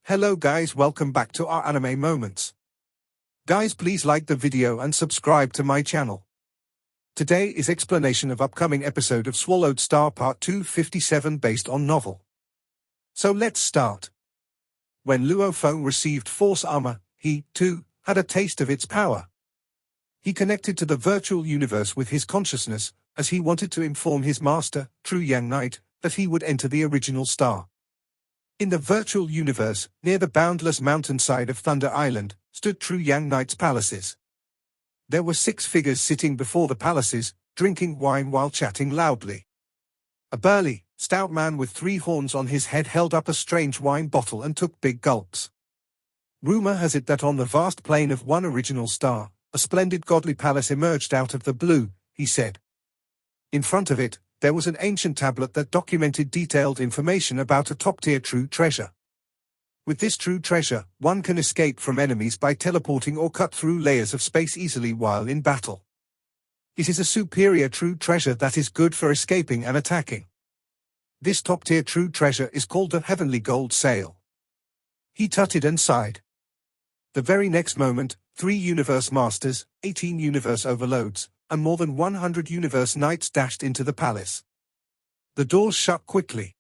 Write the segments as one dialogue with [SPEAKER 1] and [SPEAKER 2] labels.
[SPEAKER 1] Hello guys, welcome back to our anime moments. Guys, please like the video and subscribe to my channel. Today is explanation of upcoming episode of Swallowed Star Part 257 based on novel. So let's start. When Luo Feng received Force Armor, he, too, had a taste of its power. He connected to the virtual universe with his consciousness, as he wanted to inform his master, True Yang Knight, that he would enter the original star. In the virtual universe, near the boundless mountainside of Thunder Island, stood True Yang Knight's palaces. There were 6 figures sitting before the palaces, drinking wine while chatting loudly. A burly, stout man with 3 horns on his head held up a strange wine bottle and took big gulps. Rumor has it that on the vast plain of one original star, a splendid godly palace emerged out of the blue, he said. In front of it, there was an ancient tablet that documented detailed information about a top-tier true treasure. With this true treasure, one can escape from enemies by teleporting or cut through layers of space easily while in battle. It is a superior true treasure that is good for escaping and attacking. This top-tier true treasure is called the Heavenly Gold Sail. He tutted and sighed. The very next moment, 3 Universe Masters, 18 Universe Overloads, and more than 100 Universe Knights dashed into the palace. The doors shut quickly.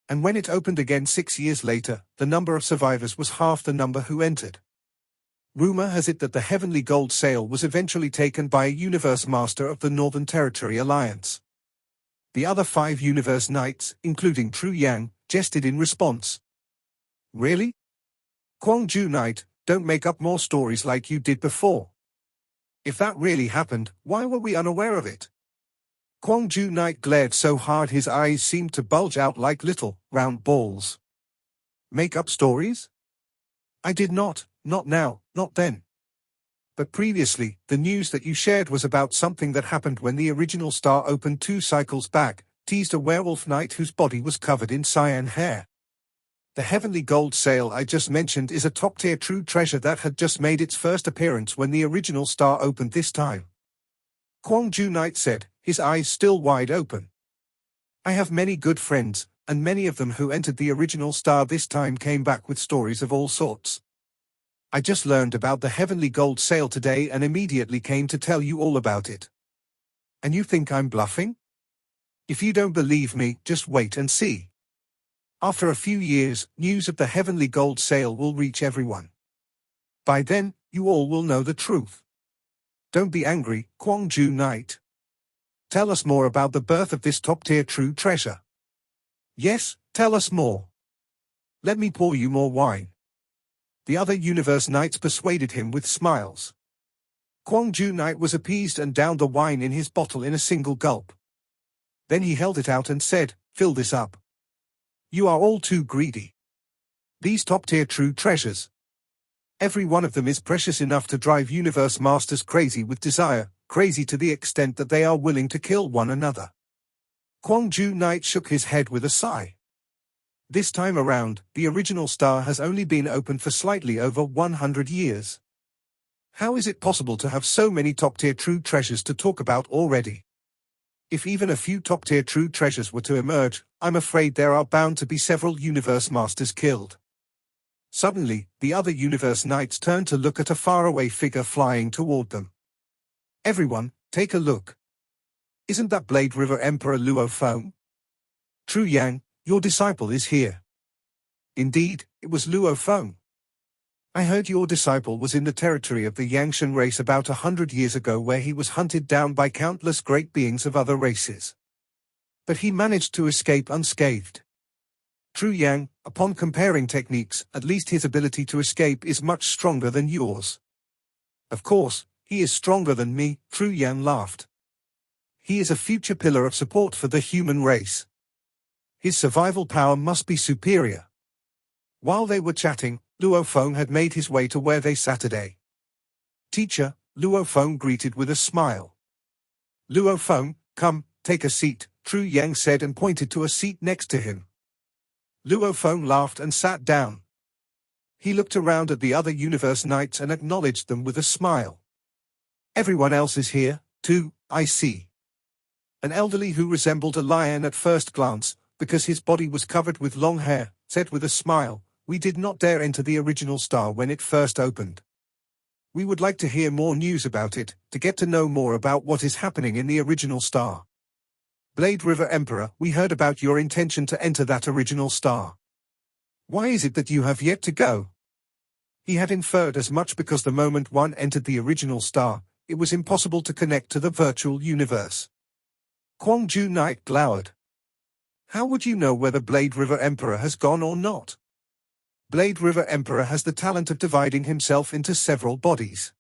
[SPEAKER 1] And when it opened again 6 years later, the number of survivors was half the number who entered. Rumor has it that the Heavenly Gold Sail was eventually taken by a Universe Master of the Northern Territory Alliance. The other 5 Universe Knights, including True Yang, jested in response. Really? Kwangju Knight, don't make up more stories like you did before. If that really happened, why were we unaware of it? Kwangju Knight glared so hard his eyes seemed to bulge out like little, round balls. Make up stories? I did not now, not then. But previously, the news that you shared was about something that happened when the original star opened 2 cycles back, teased a werewolf knight whose body was covered in cyan hair. The Heavenly Gold Sail I just mentioned is a top-tier true treasure that had just made its first appearance when the original star opened this time. Kwangju Knight said, his eyes still wide open. I have many good friends, and many of them who entered the original star this time came back with stories of all sorts. I just learned about the Heavenly Gold Sail today and immediately came to tell you all about it. And you think I'm bluffing? If you don't believe me, just wait and see. After a few years, news of the Heavenly Gold Sail will reach everyone. By then, you all will know the truth. Don't be angry, Kwangju Knight. Tell us more about the birth of this top-tier true treasure. Yes, tell us more. Let me pour you more wine. The other Universe Knights persuaded him with smiles. Kwangju Knight was appeased and downed the wine in his bottle in a single gulp. Then he held it out and said, fill this up. You are all too greedy. These top-tier true treasures. Every one of them is precious enough to drive Universe Masters crazy with desire, crazy to the extent that they are willing to kill one another. Kwangju Knight shook his head with a sigh. This time around, the original star has only been open for slightly over 100 years. How is it possible to have so many top-tier true treasures to talk about already? If even a few top-tier true treasures were to emerge, I'm afraid there are bound to be several Universe Masters killed. Suddenly, the other Universe Knights turned to look at a faraway figure flying toward them. Everyone, take a look. Isn't that Blade River Emperor Luo Feng? True Yang, your disciple is here. Indeed, it was Luo Feng. I heard your disciple was in the territory of the Yangshan race about 100 years ago where he was hunted down by countless great beings of other races. But he managed to escape unscathed. True Yang, upon comparing techniques, at least his ability to escape is much stronger than yours. Of course, he is stronger than me, True Yang laughed. He is a future pillar of support for the human race. His survival power must be superior. While they were chatting, Luo Feng had made his way to where they sat today. Teacher, Luo Feng greeted with a smile. Luo Feng, come, take a seat, True Yang said and pointed to a seat next to him. Luo Feng laughed and sat down. He looked around at the other Universe Knights and acknowledged them with a smile. Everyone else is here, too, I see. An elderly who resembled a lion at first glance, because his body was covered with long hair, said with a smile, We did not dare enter the original star when it first opened. We would like to hear more news about it, to get to know more about what is happening in the original star. Blade River Emperor, we heard about your intention to enter that original star. Why is it that you have yet to go? He had inferred as much because the moment one entered the original star, it was impossible to connect to the virtual universe. Kwang Ju Knight glowered. How would you know whether Blade River Emperor has gone or not? Blade River Emperor has the talent of dividing himself into several bodies.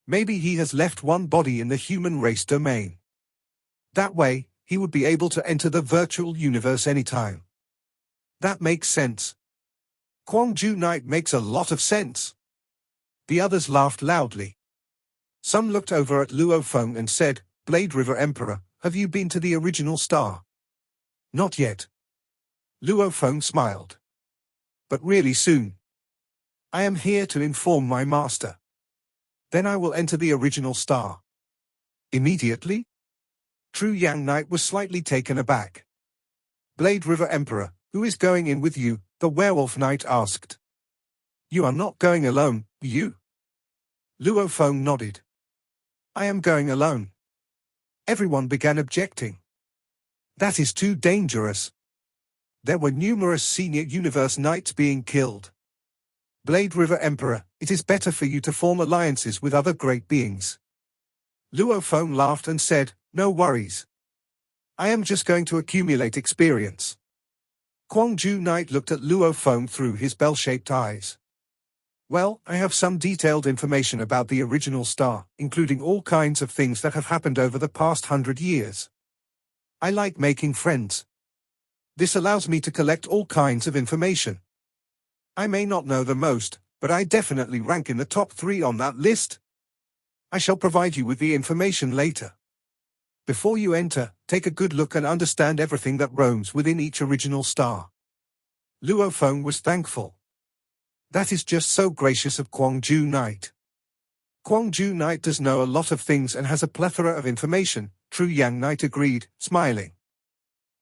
[SPEAKER 1] Maybe he has left one body in the human race domain. That way, he would be able to enter the virtual universe anytime. That makes sense. Kwang Ju Knight makes a lot of sense. The others laughed loudly. Some looked over at Luo Feng and said, Blade River Emperor, have you been to the original star? Not yet. Luo Feng smiled. But really soon. I am here to inform my master. Then I will enter the original star. Immediately? True Yang Knight was slightly taken aback. Blade River Emperor, who is going in with you? The Werewolf Knight asked. You are not going alone, you? Luo Feng nodded. I am going alone. Everyone began objecting. That is too dangerous. There were numerous senior universe knights being killed. Blade River Emperor, it is better for you to form alliances with other great beings. Luo Feng laughed and said, no worries. I am just going to accumulate experience. Kwang Ju Knight looked at Luo Feng through his bell-shaped eyes. Well, I have some detailed information about the original star, including all kinds of things that have happened over the past 100 years. I like making friends. This allows me to collect all kinds of information. I may not know the most, but I definitely rank in the top 3 on that list. I shall provide you with the information later. Before you enter, take a good look and understand everything that roams within each original star. Luo Feng was thankful. That is just so gracious of Kwang Ju Knight. Kwang Ju Knight does know a lot of things and has a plethora of information, True Yang Knight agreed, smiling.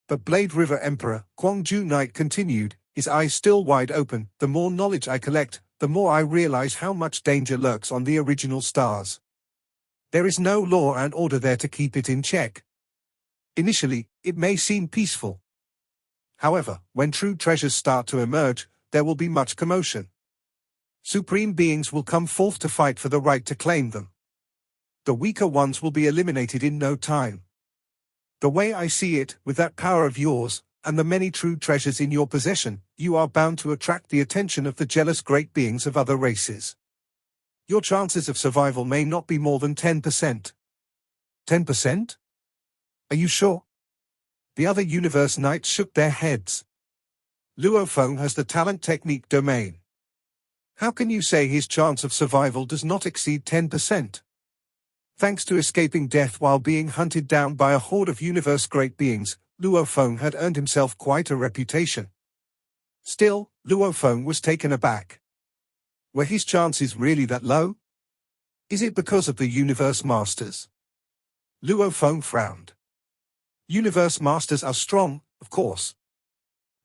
[SPEAKER 1] But Blade River Emperor, Kwang Ju Knight continued, his eyes still wide open, the more knowledge I collect, the more I realize how much danger lurks on the original stars. There is no law and order there to keep it in check. Initially, it may seem peaceful. However, when true treasures start to emerge, there will be much commotion. Supreme beings will come forth to fight for the right to claim them. The weaker ones will be eliminated in no time. The way I see it, with that power of yours, and the many true treasures in your possession, you are bound to attract the attention of the jealous great beings of other races. Your chances of survival may not be more than 10%. 10%? Are you sure? The other universe knights shook their heads. Luo Feng has the talent technique domain. How can you say his chance of survival does not exceed 10%? Thanks to escaping death while being hunted down by a horde of universe great beings, Luo Feng had earned himself quite a reputation. Still, Luo Feng was taken aback. Were his chances really that low? Is it because of the Universe Masters? Luo Feng frowned. Universe Masters are strong, of course.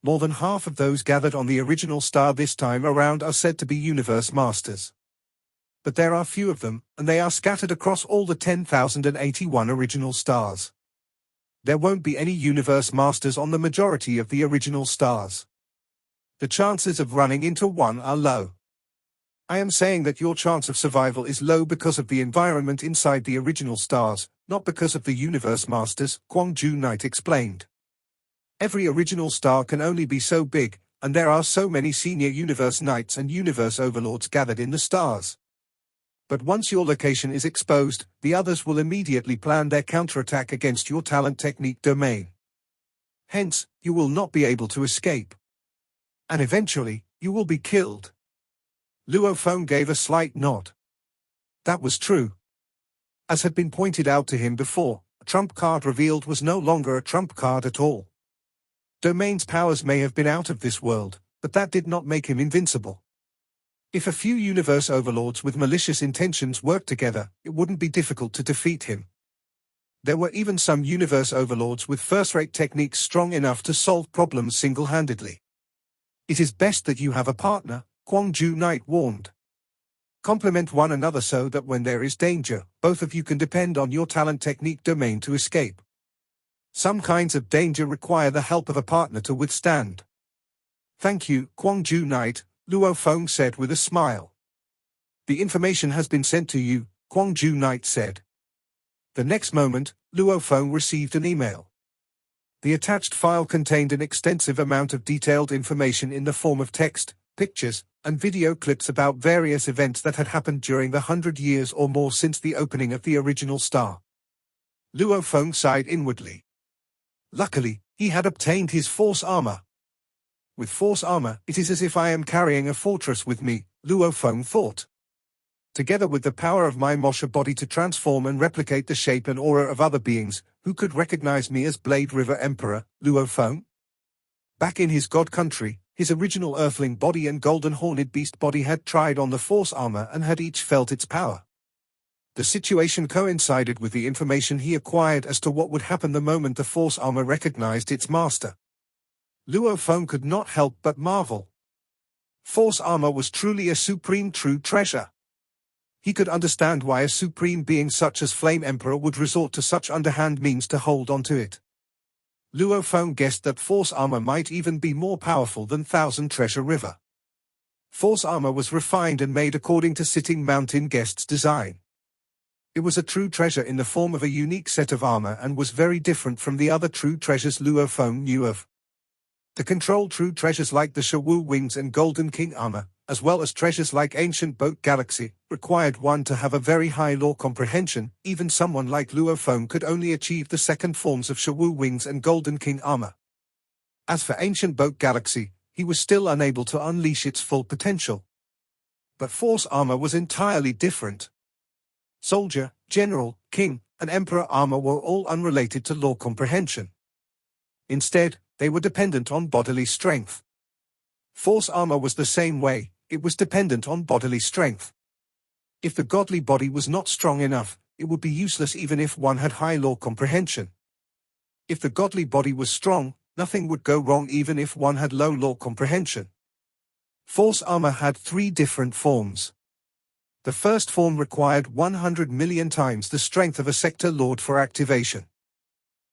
[SPEAKER 1] More than half of those gathered on the original star this time around are said to be Universe Masters. But there are few of them, and they are scattered across all the 10,081 original stars. There won't be any Universe Masters on the majority of the original stars. The chances of running into one are low. I am saying that your chance of survival is low because of the environment inside the original stars, not because of the Universe Masters, Kwang Ju Knight explained. Every original star can only be so big, and there are so many senior Universe Knights and Universe Overlords gathered in the stars. But once your location is exposed, the others will immediately plan their counterattack against your talent technique domain. Hence, you will not be able to escape. And eventually, you will be killed. Luo Feng gave a slight nod. That was true. As had been pointed out to him before, a trump card revealed was no longer a trump card at all. Domain's powers may have been out of this world, but that did not make him invincible. If a few universe overlords with malicious intentions worked together, it wouldn't be difficult to defeat him. There were even some universe overlords with first-rate techniques strong enough to solve problems single-handedly. It is best that you have a partner, Kwangju Knight warned. Complement one another so that when there is danger, both of you can depend on your talent technique domain to escape. Some kinds of danger require the help of a partner to withstand. Thank you, Kwangju Knight, Luo Feng said with a smile. The information has been sent to you, Kwangju Knight said. The next moment, Luo Feng received an email. The attached file contained an extensive amount of detailed information in the form of text, pictures, and video clips about various events that had happened during the 100 years or more since the opening of the original star. Luo Feng sighed inwardly. Luckily, he had obtained his force armor. With force armor, it is as if I am carrying a fortress with me, Luo Feng thought. Together with the power of my Mosha body to transform and replicate the shape and aura of other beings, who could recognize me as Blade River Emperor, Luo Feng? Back in his god country, his original earthling body and golden horned beast body had tried on the force armor and had each felt its power. The situation coincided with the information he acquired as to what would happen the moment the force armor recognized its master. Luo Feng could not help but marvel. Force armor was truly a supreme true treasure. He could understand why a supreme being such as Flame Emperor would resort to such underhand means to hold onto it. Luo Feng guessed that force armor might even be more powerful than Thousand Treasure River. Force armor was refined and made according to Sitting Mountain Guest's design. It was a true treasure in the form of a unique set of armor and was very different from the other true treasures Luo Feng knew of. To control true treasures like the Shawu Wings and Golden King armor, as well as treasures like Ancient Boat Galaxy, required one to have a very high law comprehension. Even someone like Luo Feng could only achieve the second forms of Shawu Wings and Golden King armor. As for Ancient Boat Galaxy, he was still unable to unleash its full potential. But force armor was entirely different. Soldier, General, King, and Emperor armor were all unrelated to law comprehension. Instead, they were dependent on bodily strength. Force armor was the same way, it was dependent on bodily strength. If the godly body was not strong enough, it would be useless even if one had high law comprehension. If the godly body was strong, nothing would go wrong even if one had low law comprehension. Force armor had 3 different forms. The first form required 100 million times the strength of a sector lord for activation.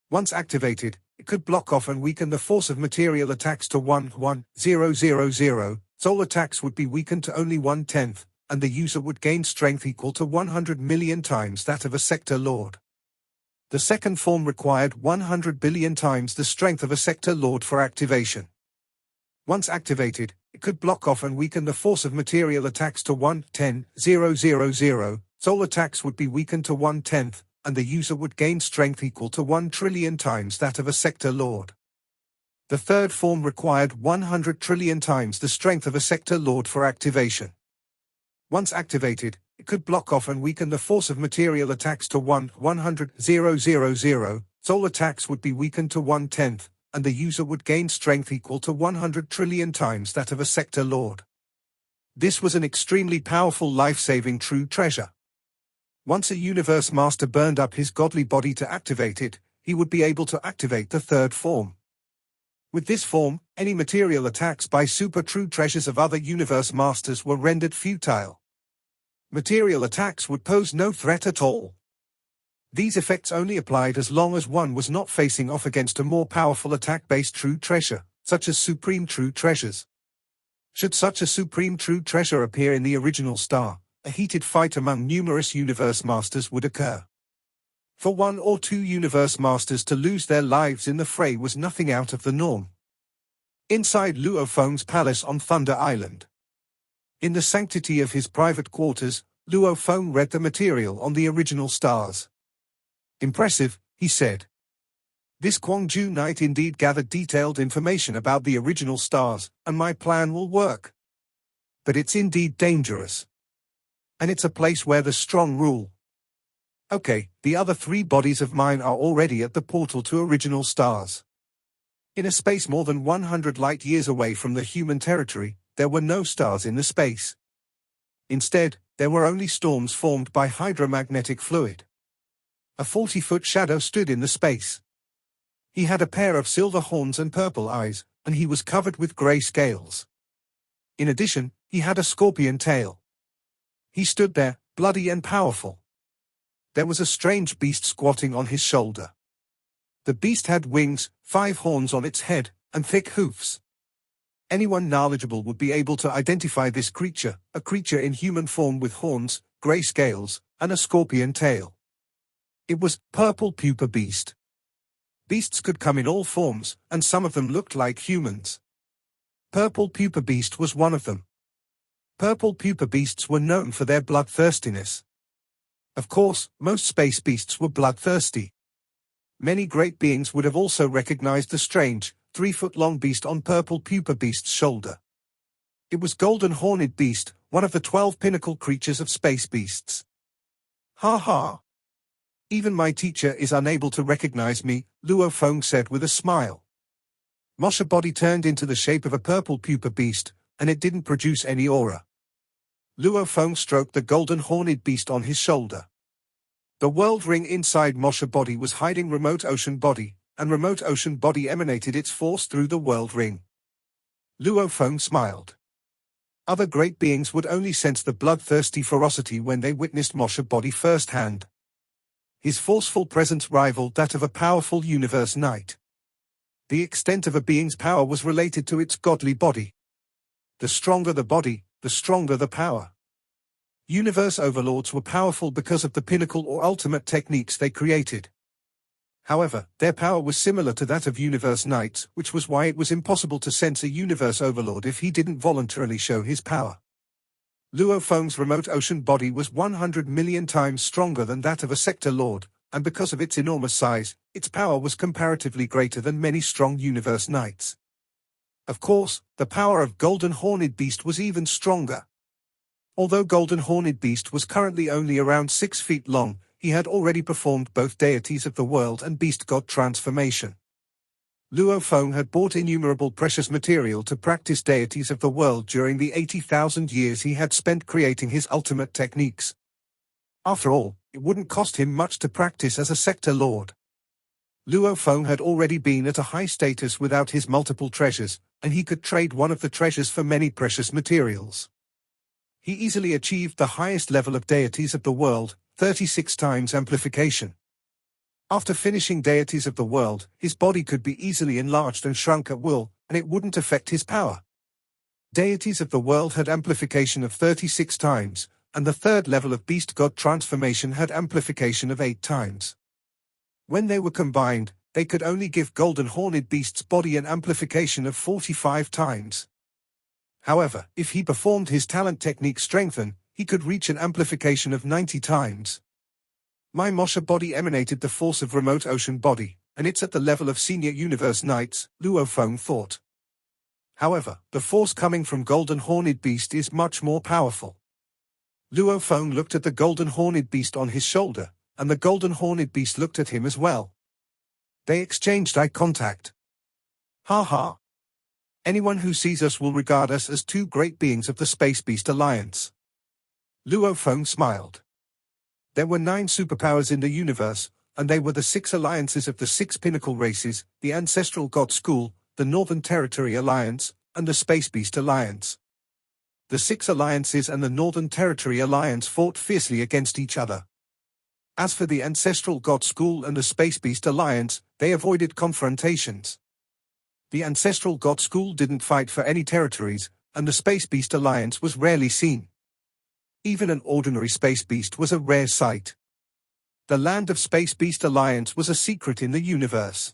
[SPEAKER 1] Once activated, it could block off and weaken the force of material attacks to 1,10,000, soul attacks would be weakened to only 1/10, and the user would gain strength equal to 100 million times that of a sector lord. The second form required 100 billion times the strength of a sector lord for activation. Once activated, it could block off and weaken the force of material attacks to 1,10,000, soul attacks would be weakened to 1/10, and the user would gain strength equal to 1 trillion times that of a sector lord. The third form required 100 trillion times the strength of a sector lord for activation. Once activated, it could block off and weaken the force of material attacks to 100,000, soul attacks would be weakened to 1/10, and the user would gain strength equal to 100 trillion times that of a sector lord. This was an extremely powerful life-saving true treasure. Once a universe master burned up his godly body to activate it, he would be able to activate the third form. With this form, any material attacks by super true treasures of other universe masters were rendered futile. Material attacks would pose no threat at all. These effects only applied as long as one was not facing off against a more powerful attack-based true treasure, such as supreme true treasures. Should such a supreme true treasure appear in the original star, a heated fight among numerous universe masters would occur. For 1 or 2 universe masters to lose their lives in the fray was nothing out of the norm. Inside Luo Feng's palace on Thunder Island. In the sanctity of his private quarters, Luo Feng read the material on the original stars. Impressive, he said. This Kwangju Knight indeed gathered detailed information about the original stars, and my plan will work. But it's indeed dangerous. And it's a place where the strong rule. Okay, the other 3 bodies of mine are already at the portal to original stars. In a space more than 100 light years away from the human territory, there were no stars in the space. Instead, there were only storms formed by hydromagnetic fluid. A 40-foot shadow stood in the space. He had a pair of silver horns and purple eyes, and he was covered with grey scales. In addition, he had a scorpion tail. He stood there, bloody and powerful. There was a strange beast squatting on his shoulder. The beast had wings, 5 horns on its head, and thick hoofs. Anyone knowledgeable would be able to identify this creature, a creature in human form with horns, grey scales, and a scorpion tail. It was Purple Pupa Beast. Beasts could come in all forms, and some of them looked like humans. Purple Pupa Beast was one of them. Purple pupa beasts were known for their bloodthirstiness. Of course, most space beasts were bloodthirsty. Many great beings would have also recognized the strange, 3-foot-long beast on Purple Pupa Beast's shoulder. It was Golden Horned Beast, one of the 12 pinnacle creatures of space beasts. Ha ha! Even my teacher is unable to recognize me, Luo Feng said with a smile. Mosha's body turned into the shape of a purple pupa beast, and it didn't produce any aura. Luo Feng stroked the golden horned beast on his shoulder. The world ring inside Mosha's body was hiding remote ocean body, and remote ocean body emanated its force through the world ring. Luo Feng smiled. Other great beings would only sense the bloodthirsty ferocity when they witnessed Mosha's body firsthand. His forceful presence rivaled that of a powerful universe knight. The extent of a being's power was related to its godly body. The stronger the body, the stronger the power. Universe overlords were powerful because of the pinnacle or ultimate techniques they created. However, their power was similar to that of universe knights, which was why it was impossible to sense a universe overlord if he didn't voluntarily show his power. Luo Feng's remote ocean body was 100 million times stronger than that of a sector lord, and because of its enormous size, its power was comparatively greater than many strong universe knights. Of course, the power of Golden Horned Beast was even stronger. Although Golden Horned Beast was currently only around 6 feet long, he had already performed both deities of the world and beast god transformation. Luo Feng had bought innumerable precious material to practice deities of the world during the 80,000 years he had spent creating his ultimate techniques. After all, it wouldn't cost him much to practice as a sector lord. Luo Feng had already been at a high status without his multiple treasures, and he could trade one of the treasures for many precious materials. He easily achieved the highest level of deities of the world, 36 times amplification. After finishing deities of the world, his body could be easily enlarged and shrunk at will, and it wouldn't affect his power. Deities of the world had amplification of 36 times, and the third level of beast god transformation had amplification of 8 times. When they were combined, they could only give Golden Horned Beast's body an amplification of 45 times. However, if he performed his talent technique strengthen, he could reach an amplification of 90 times. My Mosha's body emanated the force of remote ocean body, and it's at the level of senior universe knights, Luo Feng thought. However, the force coming from Golden Horned Beast is much more powerful. Luo Feng looked at the Golden Horned Beast on his shoulder, and the Golden Horned Beast looked at him as well. They exchanged eye contact. Ha ha. Anyone who sees us will regard us as 2 great beings of the Space Beast Alliance. Luo Feng smiled. There were 9 superpowers in the universe, and they were the 6 alliances of the 6 pinnacle races, the Ancestral God School, the Northern Territory Alliance, and the Space Beast Alliance. The 6 alliances and the Northern Territory Alliance fought fiercely against each other. As for the Ancestral God School and the Space Beast Alliance, they avoided confrontations. The Ancestral God School didn't fight for any territories, and the Space Beast Alliance was rarely seen. Even an ordinary space beast was a rare sight. The land of Space Beast Alliance was a secret in the universe.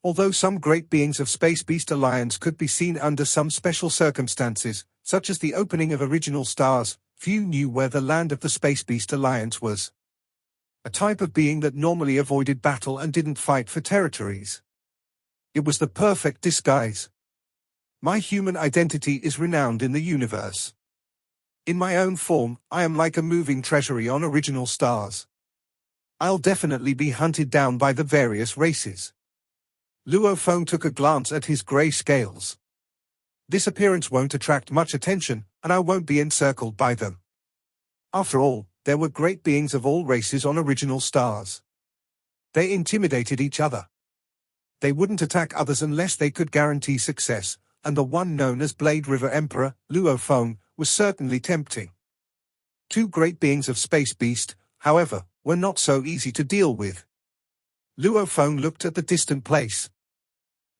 [SPEAKER 1] Although some great beings of Space Beast Alliance could be seen under some special circumstances, such as the opening of original stars, few knew where the land of the Space Beast Alliance was. A type of being that normally avoided battle and didn't fight for territories. It was the perfect disguise. My human identity is renowned in the universe. In my own form, I am like a moving treasury on original stars. I'll definitely be hunted down by the various races. Luo Feng took a glance at his grey scales. This appearance won't attract much attention, and I won't be encircled by them. After all, there were great beings of all races on original stars. They intimidated each other. They wouldn't attack others unless they could guarantee success, and the one known as Blade River Emperor, Luo Feng, was certainly tempting. Two great beings of Space Beast, however, were not so easy to deal with. Luo Feng looked at the distant place.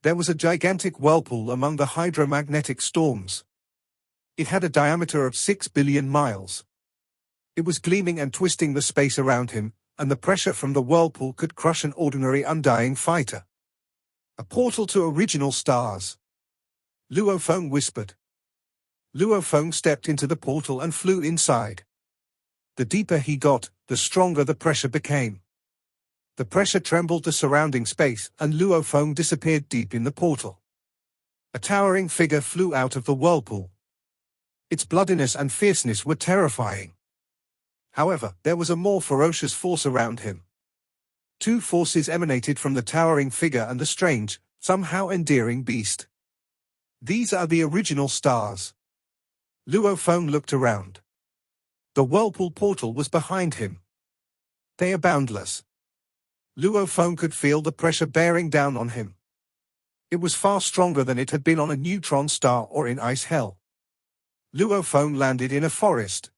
[SPEAKER 1] There was a gigantic whirlpool among the hydromagnetic storms. It had a diameter of 6 billion miles. It was gleaming and twisting the space around him, and the pressure from the whirlpool could crush an ordinary undying fighter. A portal to original stars. Luo Feng whispered. Luo Feng stepped into the portal and flew inside. The deeper he got, the stronger the pressure became. The pressure trembled the surrounding space, and Luo Feng disappeared deep in the portal. A towering figure flew out of the whirlpool. Its bloodiness and fierceness were terrifying. However, there was a more ferocious force around him. Two forces emanated from the towering figure and the strange, somehow endearing beast. These are the original stars. Luo Feng looked around. The whirlpool portal was behind him. They are boundless. Luo Feng could feel the pressure bearing down on him. It was far stronger than it had been on a neutron star or in ice hell. Luo Feng landed in a forest.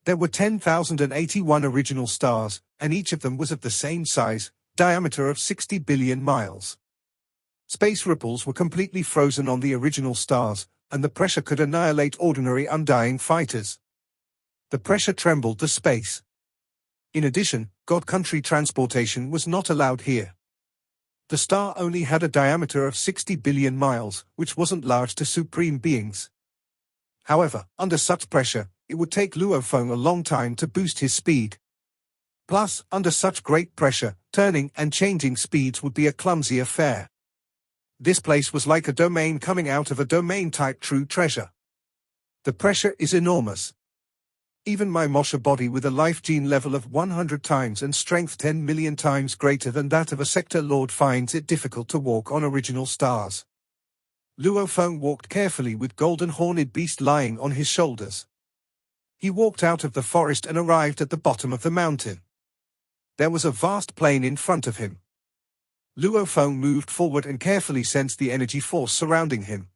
[SPEAKER 1] There were 10,081 original stars, and each of them was of the same size, diameter of 60 billion miles. Space ripples were completely frozen on the original stars, and the pressure could annihilate ordinary undying fighters. The pressure trembled the space. In addition, God Country transportation was not allowed here. The star only had a diameter of 60 billion miles, which wasn't large to supreme beings. However, under such pressure, it would take Luo Feng a long time to boost his speed. Plus, under such great pressure, turning and changing speeds would be a clumsy affair. This place was like a domain coming out of a domain-type true treasure. The pressure is enormous. Even my Mosha body with a life gene level of 100 times and strength 10 million times greater than that of a sector lord finds it difficult to walk on original stars. Luo Feng walked carefully with golden horned beast lying on his shoulders. He walked out of the forest and arrived at the bottom of the mountain. There was a vast plain in front of him. Luo Feng moved forward and carefully sensed the energy force surrounding him.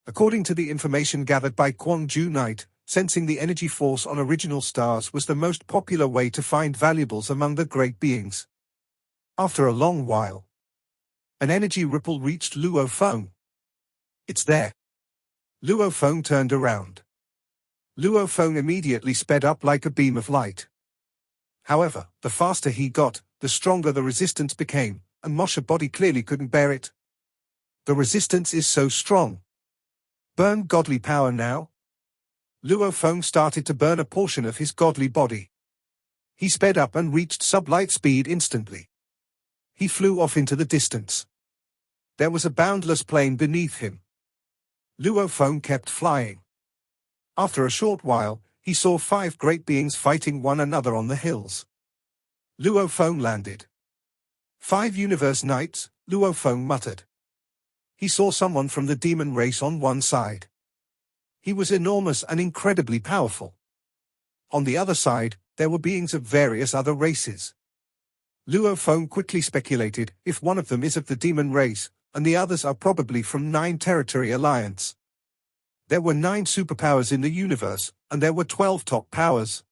[SPEAKER 1] According to the information gathered by Quang-Ju Knight, sensing the energy force on original stars was the most popular way to find valuables among the great beings. After a long while, an energy ripple reached Luo Feng. It's there. Luo Feng turned around. Luo Feng immediately sped up like a beam of light. However, the faster he got, the stronger the resistance became, and Mosha body clearly couldn't bear it. The resistance is so strong. Burn godly power now. Luo Feng started to burn a portion of his godly body. He sped up and reached sublight speed instantly. He flew off into the distance. There was a boundless plain beneath him. Luo Feng kept flying. After a short while, he saw 5 great beings fighting one another on the hills. Luo Feng landed. 5 universe knights, Luo Feng muttered. He saw someone from the demon race on one side. He was enormous and incredibly powerful. On the other side, there were beings of various other races. Luo Feng quickly speculated, if one of them is of the demon race, and the others are probably from 9 Territory Alliance. There were 9 superpowers in the universe, and there were 12 top powers.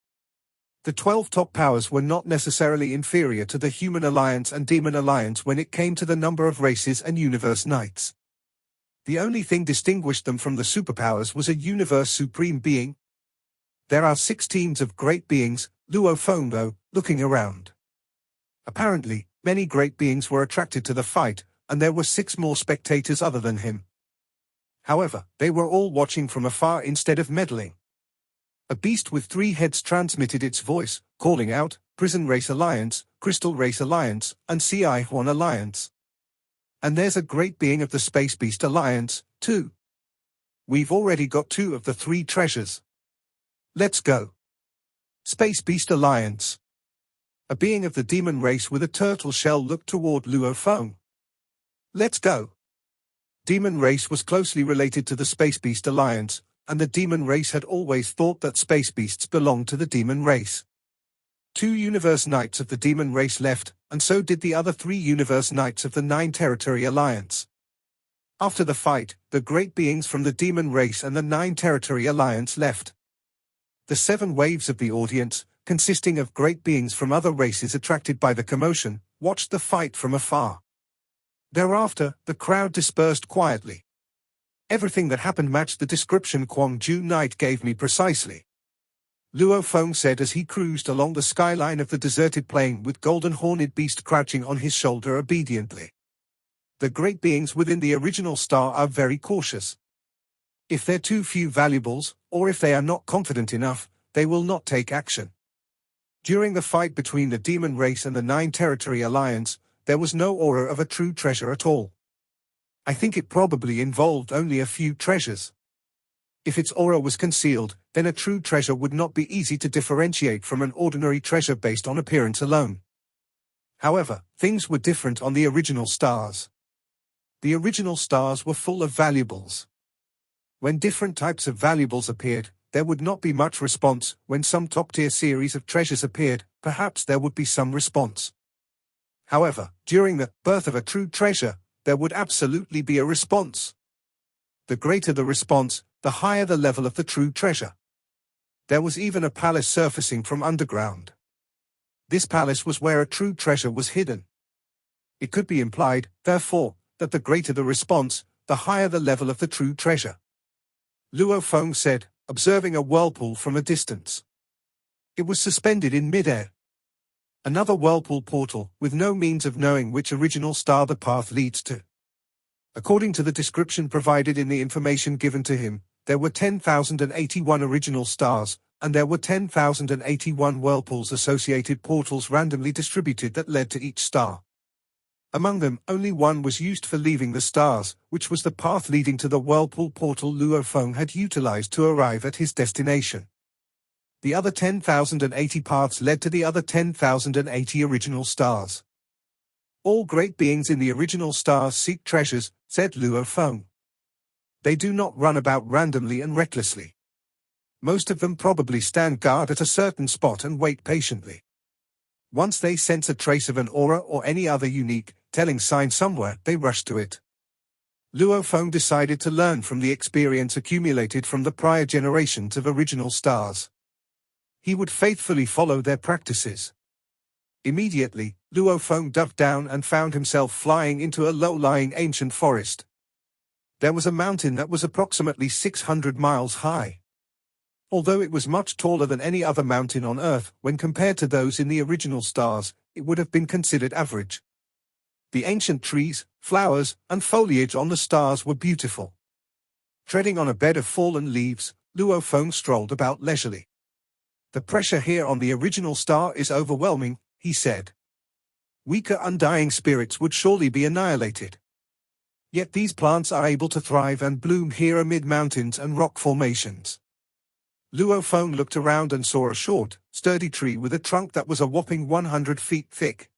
[SPEAKER 1] The 12 top powers were not necessarily inferior to the Human Alliance and Demon Alliance when it came to the number of races and universe knights. The only thing distinguished them from the superpowers was a universe supreme being. There are 6 teams of great beings, Luo Feng though, looking around. Apparently, many great beings were attracted to the fight, and there were 6 more spectators other than him. However, they were all watching from afar instead of meddling. A beast with 3 heads transmitted its voice, calling out, Prison Race Alliance, Crystal Race Alliance, and Ci Huan Alliance. And there's a great being of the Space Beast Alliance, too. We've already got 2 of the 3 treasures. Let's go. Space Beast Alliance. A being of the demon race with a turtle shell looked toward Luo Feng. Let's go. Demon race was closely related to the Space Beast Alliance, and the demon race had always thought that space beasts belonged to the demon race. 2 Universe Knights of the Demon Race left, and so did the other 3 Universe Knights of the Nine Territory Alliance. After the fight, the great beings from the Demon Race and the Nine Territory Alliance left. The 7 waves of the audience, consisting of great beings from other races attracted by the commotion, watched the fight from afar. Thereafter, the crowd dispersed quietly. Everything that happened matched the description Kwang Ju Knight gave me precisely. Luo Feng said as he cruised along the skyline of the deserted plain with Golden Horned Beast crouching on his shoulder obediently. The great beings within the original star are very cautious. If there are too few valuables, or if they are not confident enough, they will not take action. During the fight between the Demon Race and the Nine Territory Alliance, there was no aura of a true treasure at all. I think it probably involved only a few treasures. If its aura was concealed, then a true treasure would not be easy to differentiate from an ordinary treasure based on appearance alone. However, things were different on the original stars. The original stars were full of valuables. When different types of valuables appeared, there would not be much response. When some top-tier series of treasures appeared, perhaps there would be some response. However, during the birth of a true treasure, there would absolutely be a response. The greater the response, the higher the level of the true treasure. There was even a palace surfacing from underground. This palace was where a true treasure was hidden. It could be implied, therefore, that the greater the response, the higher the level of the true treasure. Luo Feng said, observing a whirlpool from a distance. It was suspended in mid-air. Another whirlpool portal, with no means of knowing which original star the path leads to. According to the description provided in the information given to him, there were 10,081 original stars, and there were 10,081 whirlpools-associated portals randomly distributed that led to each star. Among them, only one was used for leaving the stars, which was the path leading to the whirlpool portal Luo Feng had utilized to arrive at his destination. The other 10,080 paths led to the other 10,080 original stars. All great beings in the original stars seek treasures, said Luo Feng. They do not run about randomly and recklessly. Most of them probably stand guard at a certain spot and wait patiently. Once they sense a trace of an aura or any other unique, telling sign somewhere, they rush to it. Luo Feng decided to learn from the experience accumulated from the prior generations of original stars. He would faithfully follow their practices. Immediately, Luo Feng dove down and found himself flying into a low-lying ancient forest. There was a mountain that was approximately 600 miles high. Although it was much taller than any other mountain on Earth, when compared to those in the original stars, it would have been considered average. The ancient trees, flowers, and foliage on the stars were beautiful. Treading on a bed of fallen leaves, Luo Feng strolled about leisurely. The pressure here on the original star is overwhelming, he said. Weaker undying spirits would surely be annihilated. Yet these plants are able to thrive and bloom here amid mountains and rock formations. Luo Feng looked around and saw a short, sturdy tree with a trunk that was a whopping 100 feet thick.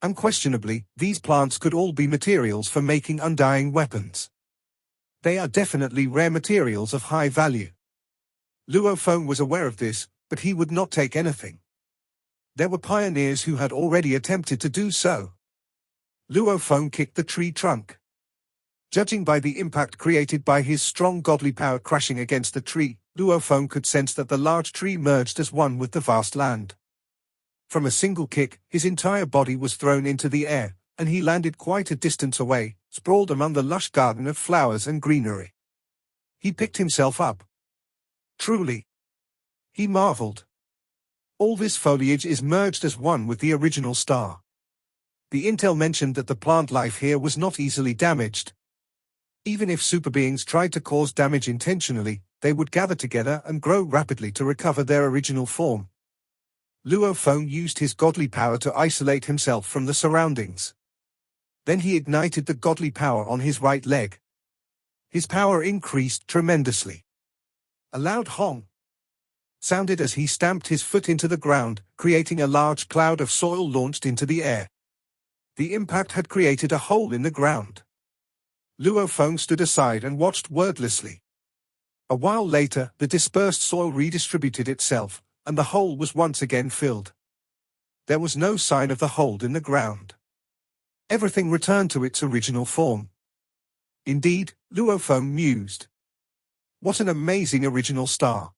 [SPEAKER 1] Unquestionably, these plants could all be materials for making undying weapons. They are definitely rare materials of high value. Luo Feng was aware of this, but he would not take anything. There were pioneers who had already attempted to do so. Luo Feng kicked the tree trunk. Judging by the impact created by his strong godly power crashing against the tree, Luo Feng could sense that the large tree merged as one with the vast land. From a single kick, his entire body was thrown into the air, and he landed quite a distance away, sprawled among the lush garden of flowers and greenery. He picked himself up. Truly, he marveled. All this foliage is merged as one with the original star. The intel mentioned that the plant life here was not easily damaged. Even if superbeings tried to cause damage intentionally, they would gather together and grow rapidly to recover their original form. Luo Feng used his godly power to isolate himself from the surroundings. Then he ignited the godly power on his right leg. His power increased tremendously. A loud hong sounded as he stamped his foot into the ground, creating a large cloud of soil launched into the air. The impact had created a hole in the ground. Luo Feng stood aside and watched wordlessly. A while later, the dispersed soil redistributed itself, and the hole was once again filled. There was no sign of the hole in the ground. Everything returned to its original form. Indeed, Luo Feng mused. What an amazing original star.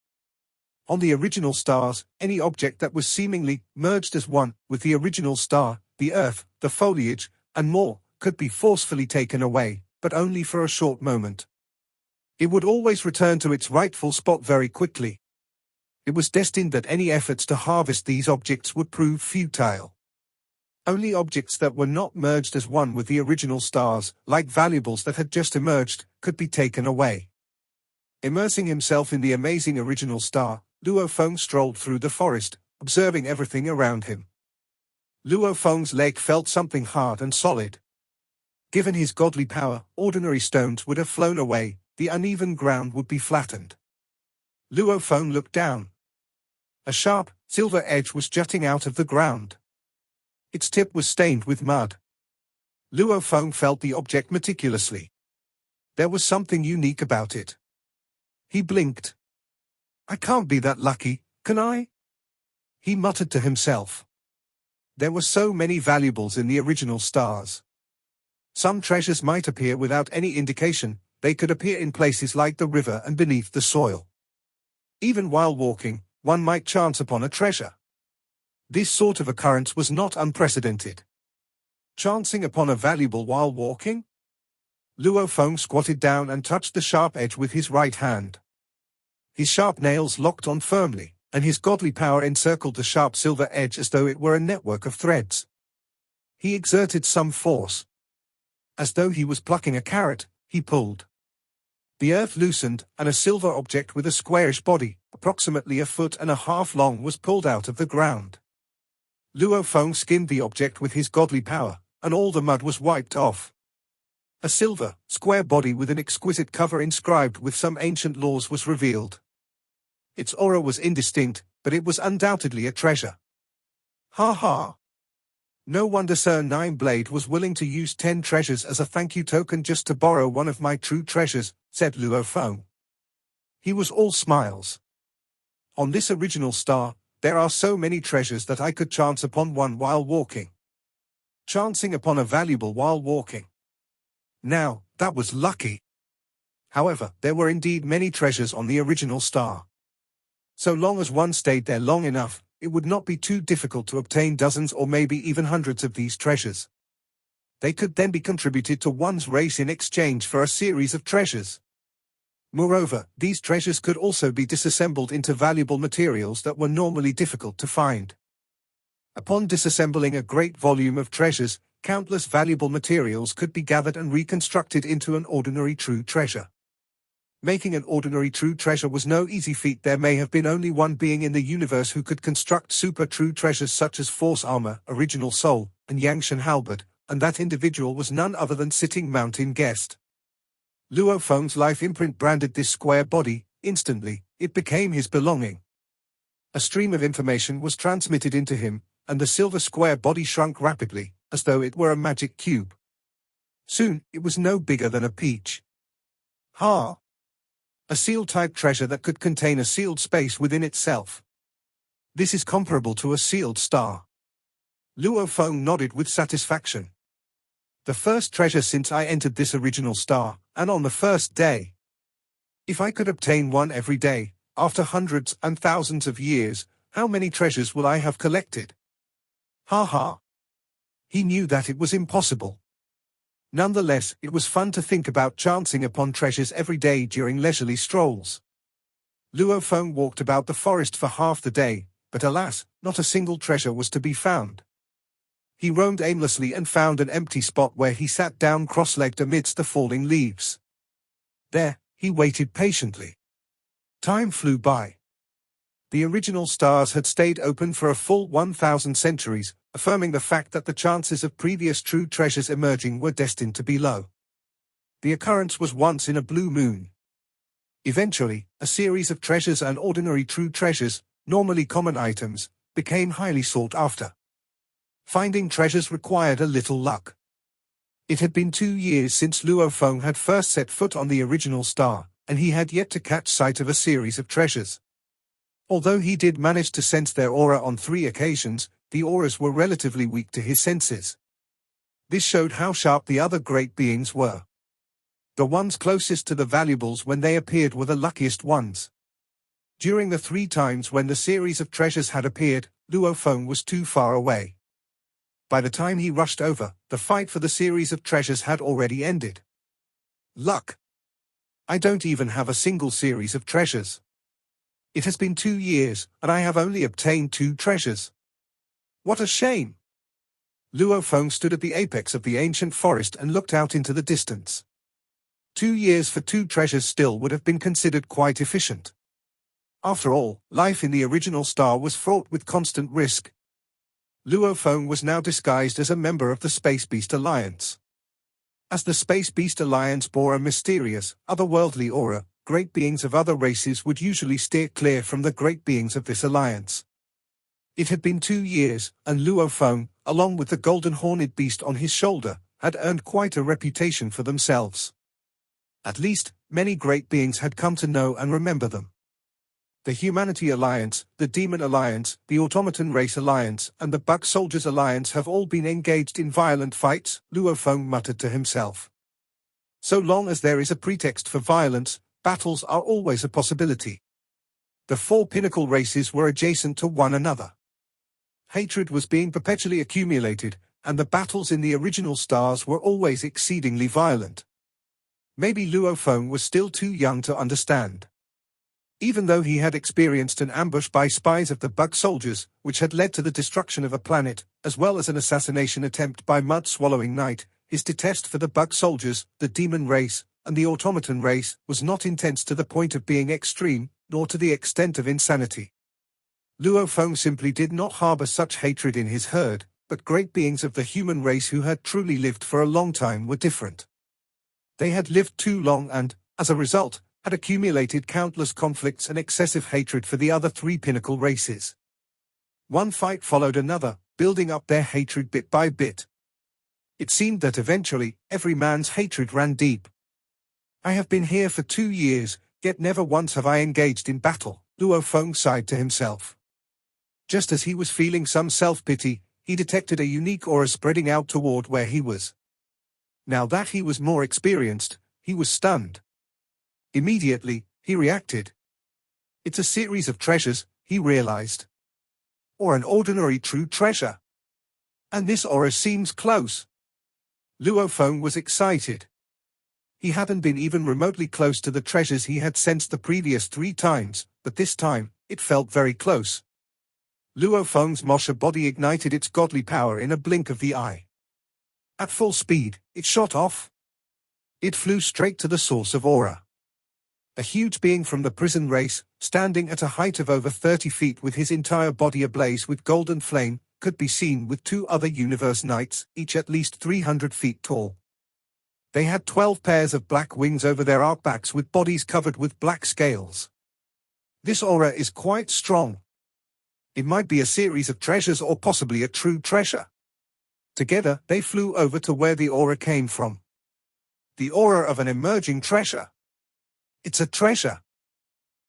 [SPEAKER 1] On the original stars, any object that was seemingly merged as one with the original star, the earth, the foliage, and more, could be forcefully taken away, but only for a short moment. It would always return to its rightful spot very quickly. It was destined that any efforts to harvest these objects would prove futile. Only objects that were not merged as one with the original stars, like valuables that had just emerged, could be taken away. Immersing himself in the amazing original star, Luo Feng strolled through the forest, observing everything around him. Luo Feng's leg felt something hard and solid. Given his godly power, ordinary stones would have flown away, the uneven ground would be flattened. Luo Feng looked down. A sharp, silver edge was jutting out of the ground. Its tip was stained with mud. Luo Feng felt the object meticulously. There was something unique about it. He blinked. I can't be that lucky, can I? He muttered to himself. There were so many valuables in the original stars. Some treasures might appear without any indication, they could appear in places like the river and beneath the soil. Even while walking, one might chance upon a treasure. This sort of occurrence was not unprecedented. Chancing upon a valuable while walking? Luo Feng squatted down and touched the sharp edge with his right hand. His sharp nails locked on firmly, and his godly power encircled the sharp silver edge as though it were a network of threads. He exerted some force. As though he was plucking a carrot, he pulled. The earth loosened, and a silver object with a squarish body, approximately 1.5 feet long, was pulled out of the ground. Luo Feng skimmed the object with his godly power, and all the mud was wiped off. A silver, square body with an exquisite cover inscribed with some ancient laws was revealed. Its aura was indistinct, but it was undoubtedly a treasure. Ha ha! No wonder Sir Nineblade was willing to use 10 treasures as a thank you token just to borrow one of my true treasures, said Luo Feng. He was all smiles. On this original star, there are so many treasures that I could chance upon one while walking. Chancing upon a valuable while walking. Now, that was lucky. However, there were indeed many treasures on the original star. So long as one stayed there long enough, it would not be too difficult to obtain dozens or maybe even hundreds of these treasures. They could then be contributed to one's race in exchange for a series of treasures. Moreover, these treasures could also be disassembled into valuable materials that were normally difficult to find. Upon disassembling a great volume of treasures, countless valuable materials could be gathered and reconstructed into an ordinary true treasure. Making an ordinary true treasure was no easy feat. There may have been only one being in the universe who could construct super true treasures such as Force Armor, Original Soul, and Yangshan Halberd, and that individual was none other than Sitting Mountain Guest. Luo Feng's life imprint branded this square body. Instantly, it became his belonging. A stream of information was transmitted into him, and the silver square body shrunk rapidly, as though it were a magic cube. Soon, it was no bigger than a peach. Ha! A sealed-type treasure that could contain a sealed space within itself. This is comparable to a sealed star. Luo Feng nodded with satisfaction. The first treasure since I entered this original star, and on the first day. If I could obtain one every day, after hundreds and thousands of years, how many treasures will I have collected? Ha ha! He knew that it was impossible. Nonetheless, it was fun to think about chancing upon treasures every day during leisurely strolls. Luo Feng walked about the forest for half the day, but alas, not a single treasure was to be found. He roamed aimlessly and found an empty spot where he sat down cross-legged amidst the falling leaves. There, he waited patiently. Time flew by. The original stars had stayed open for a full 1,000 centuries, affirming the fact that the chances of previous true treasures emerging were destined to be low. The occurrence was once in a blue moon. Eventually, a series of treasures and ordinary true treasures, normally common items, became highly sought after. Finding treasures required a little luck. It had been 2 years since Luo Feng had first set foot on the original star, and he had yet to catch sight of a series of treasures. Although he did manage to sense their aura on 3 occasions, the auras were relatively weak to his senses. This showed how sharp the other great beings were. The ones closest to the valuables when they appeared were the luckiest ones. During the 3 times when the series of treasures had appeared, Luo Feng was too far away. By the time he rushed over, the fight for the series of treasures had already ended. Luck. I don't even have a single series of treasures. It has been 2 years, and I have only obtained 2 treasures. What a shame! Luo Feng stood at the apex of the ancient forest and looked out into the distance. 2 years for 2 treasures still would have been considered quite efficient. After all, life in the original star was fraught with constant risk. Luo Feng was now disguised as a member of the Space Beast Alliance. As the Space Beast Alliance bore a mysterious, otherworldly aura, great beings of other races would usually steer clear from the great beings of this alliance. It had been 2 years, and Luo Feng, along with the golden horned beast on his shoulder, had earned quite a reputation for themselves. At least, many great beings had come to know and remember them. The Humanity Alliance, the Demon Alliance, the Automaton Race Alliance, and the Bug Soldiers Alliance have all been engaged in violent fights, Luo Feng muttered to himself. So long as there is a pretext for violence, battles are always a possibility. The 4 pinnacle races were adjacent to one another. Hatred was being perpetually accumulated, and the battles in the original stars were always exceedingly violent. Maybe Luo Feng was still too young to understand. Even though he had experienced an ambush by spies of the Bug Soldiers, which had led to the destruction of a planet, as well as an assassination attempt by Mud-Swallowing Knight, his detest for the Bug Soldiers, the Demon Race, and the Automaton Race was not intense to the point of being extreme, nor to the extent of insanity. Luo Feng simply did not harbor such hatred in his herd, but great beings of the human race who had truly lived for a long time were different. They had lived too long and, as a result, had accumulated countless conflicts and excessive hatred for the other 3 pinnacle races. One fight followed another, building up their hatred bit by bit. It seemed that eventually, every man's hatred ran deep. I have been here for 2 years, yet never once have I engaged in battle, Luo Feng sighed to himself. Just as he was feeling some self-pity, he detected a unique aura spreading out toward where he was. Now that he was more experienced, he was stunned. Immediately, he reacted. It's a series of treasures, he realized. Or an ordinary true treasure. And this aura seems close. Luo Feng was excited. He hadn't been even remotely close to the treasures he had sensed the previous 3 times, but this time, it felt very close. Luo Feng's Mosha body ignited its godly power in a blink of the eye. At full speed, it shot off. It flew straight to the source of aura. A huge being from the prison race, standing at a height of over 30 feet with his entire body ablaze with golden flame, could be seen with 2 other universe knights, each at least 300 feet tall. They had 12 pairs of black wings over their arcbacks with bodies covered with black scales. This aura is quite strong. It might be a series of treasures or possibly a true treasure. Together, they flew over to where the aura came from. The aura of an emerging treasure. It's a treasure.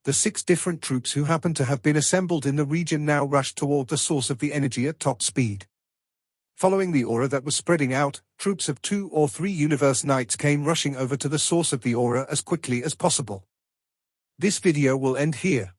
[SPEAKER 1] The 6 different troops who happened to have been assembled in the region now rushed toward the source of the energy at top speed. Following the aura that was spreading out, troops of 2 or 3 universe knights came rushing over to the source of the aura as quickly as possible. This video will end here.